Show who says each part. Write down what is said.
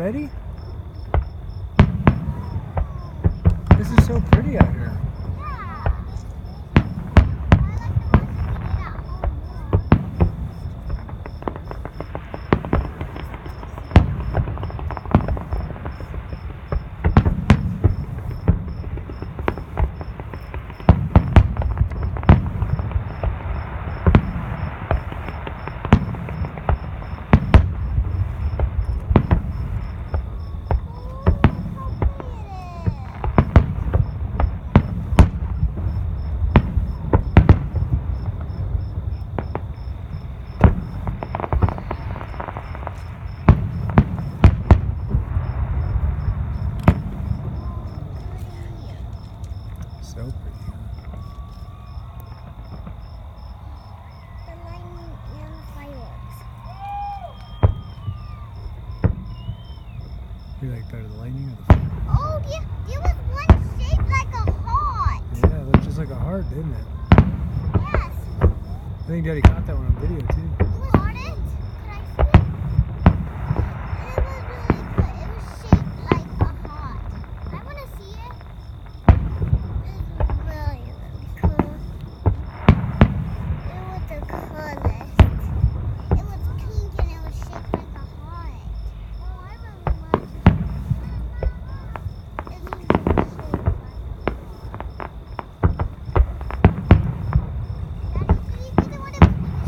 Speaker 1: already? This is so pretty out here. So pretty.
Speaker 2: The lightning and the fireworks.
Speaker 1: You like better the lightning or the fire?
Speaker 2: Oh, yeah, there was one shaped like a heart.
Speaker 1: Yeah, it looked just like a heart, didn't it?
Speaker 2: Yes.
Speaker 1: I think Daddy caught that one on video too.